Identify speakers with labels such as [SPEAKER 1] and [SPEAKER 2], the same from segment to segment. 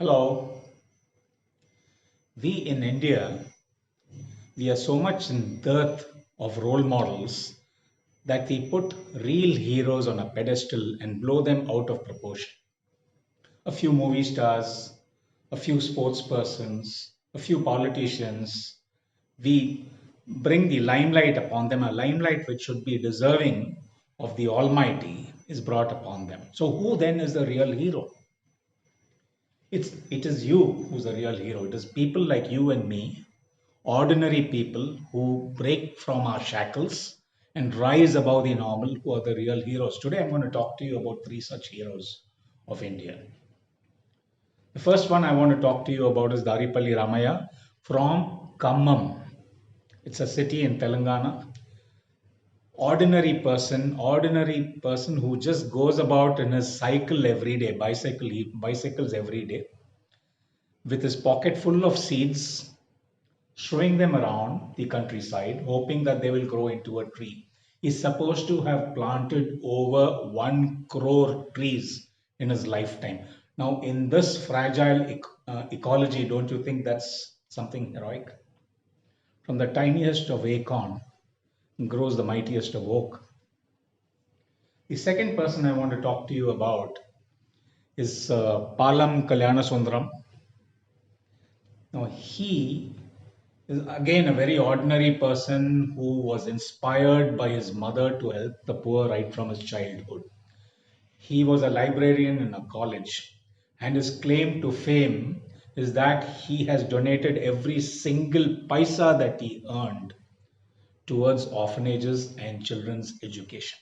[SPEAKER 1] Hello. We in India, we are so much in dearth of role models that we put real heroes on a pedestal and blow them out of proportion. A few movie stars, a few sports persons, a few politicians, we bring the limelight upon them, a limelight which should be deserving of the Almighty is brought upon them. So, who then is the real hero? It is you who's the real hero. It is people like you and me, ordinary people who break from our shackles and rise above the normal, who are the real heroes. Today I'm going to talk to you about three such heroes of India. The first one I want to talk to you about is Daripalli Ramaya from Khammam. It's a city in Telangana. Ordinary person who just goes about in his cycle every day, he bicycles every day with his pocket full of seeds, showing them around the countryside, hoping that they will grow into a tree. He's supposed to have planted over 1 crore trees in his lifetime. Now, in this fragile ecology, don't you think that's something heroic? From the tiniest of acorn grows the mightiest of oak. The second person I want to talk to you about is Palam Kalyanasundram. Now, he is again a very ordinary person who was inspired by his mother to help the poor right from his childhood. He was a librarian in a college, and his claim to fame is that he has donated every single paisa that he earned towards orphanages and children's education.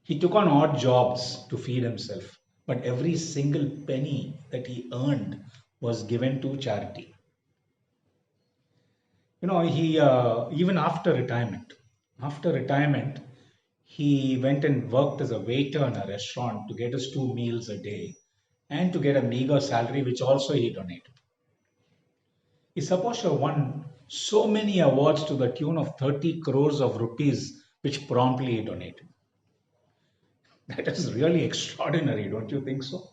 [SPEAKER 1] He took on odd jobs to feed himself, but every single penny that he earned was given to charity. He even after retirement, he went and worked as a waiter in a restaurant to get his 2 meals a day and to get a meager salary, which also he donated. He's supposed to have won so many awards to the tune of 30 crores of rupees, which promptly he donated. That is really extraordinary, don't you think so?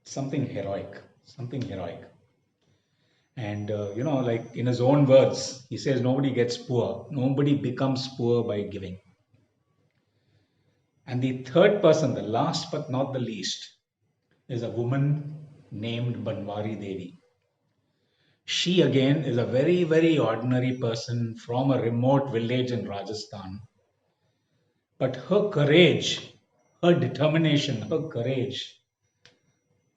[SPEAKER 1] Something heroic, something heroic. And like in his own words, he says nobody gets poor, nobody becomes poor by giving. And the third person, the last but not the least, is a woman named Banwari Devi. She again is a very, very ordinary person from a remote village in Rajasthan. But her courage, her determination, her courage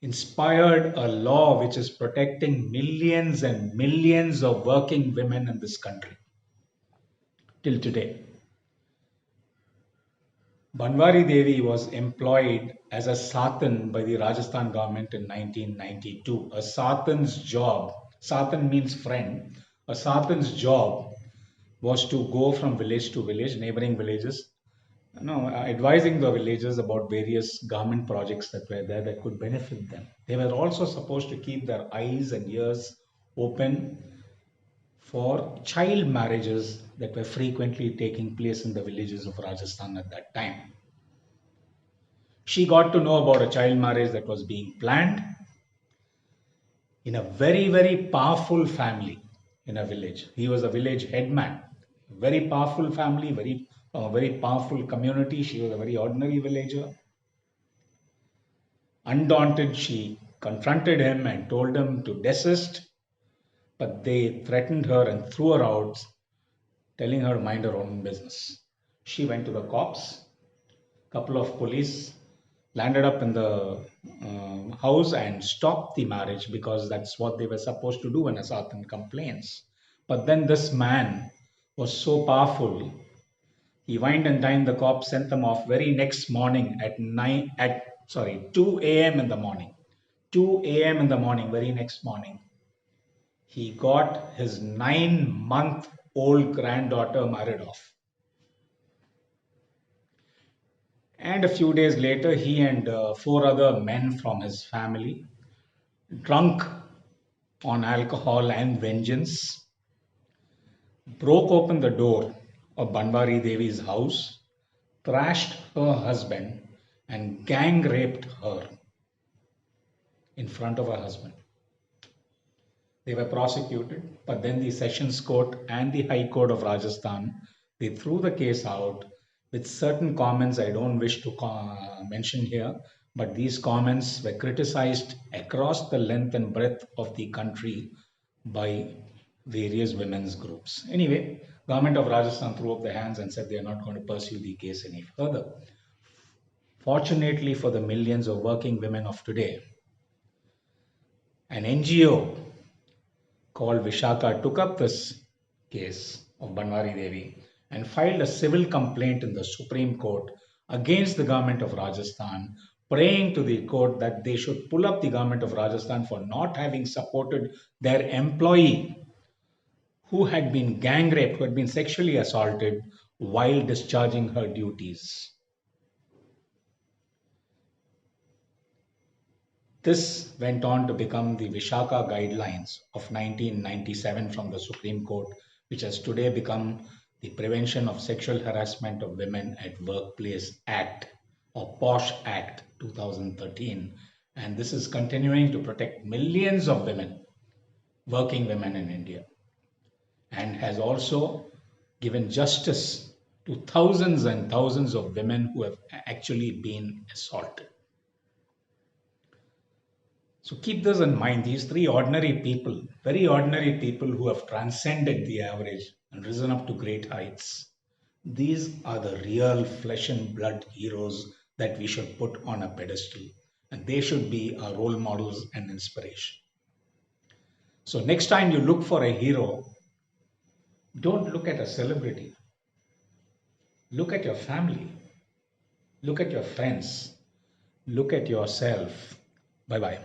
[SPEAKER 1] inspired a law which is protecting millions and millions of working women in this country till today. Banwari Devi was employed as a Satan by the Rajasthan government in 1992. A Satan's job, Satan means friend, a Satan's job was to go from village to village, neighboring villages, advising the villagers about various government projects that were there that could benefit them. They were also supposed to keep their eyes and ears open for child marriages that were frequently taking place in the villages of Rajasthan at that time. She got to know about a child marriage that was being planned in a very, very powerful family in a village. He was a village headman. Very powerful family, very powerful community. She was a very ordinary villager. Undaunted, she confronted him and told him to desist, but they threatened her and threw her out, telling her to mind her own business. She went to the cops. Couple of police landed up in the house and stopped the marriage because that's what they were supposed to do when a Satan complains. But then this man was so powerful, he wined and dined the cops, sent them off very next morning at 2 a.m. in the morning. 2 a.m. in the morning, very next morning. He got his 9-month old granddaughter married off. And a few days later, he and four other men from his family, drunk on alcohol and vengeance, broke open the door of Banwari Devi's house, thrashed her husband, and gang raped her. in front of her husband. They were prosecuted, but then the Sessions Court and the High Court of Rajasthan, they threw the case out with certain comments I don't wish to mention here, but these comments were criticized across the length and breadth of the country by various women's groups. Anyway, government of Rajasthan threw up their hands and said they are not going to pursue the case any further. Fortunately for the millions of working women of today, an NGO called Vishaka took up this case of Banwari Devi and filed a civil complaint in the Supreme Court against the government of Rajasthan, praying to the court that they should pull up the government of Rajasthan for not having supported their employee who had been gang raped, who had been sexually assaulted while discharging her duties. This went on to become the Vishaka Guidelines of 1997 from the Supreme Court, which has today become the Prevention of Sexual Harassment of Women at Workplace Act, or POSH Act 2013. And this is continuing to protect millions of women, working women in India, and has also given justice to thousands and thousands of women who have actually been assaulted. So keep this in mind. These three ordinary people, very ordinary people who have transcended the average and risen up to great heights, these are the real flesh and blood heroes that we should put on a pedestal. And they should be our role models and inspiration. So next time you look for a hero, don't look at a celebrity. Look at your family. Look at your friends. Look at yourself. Bye bye.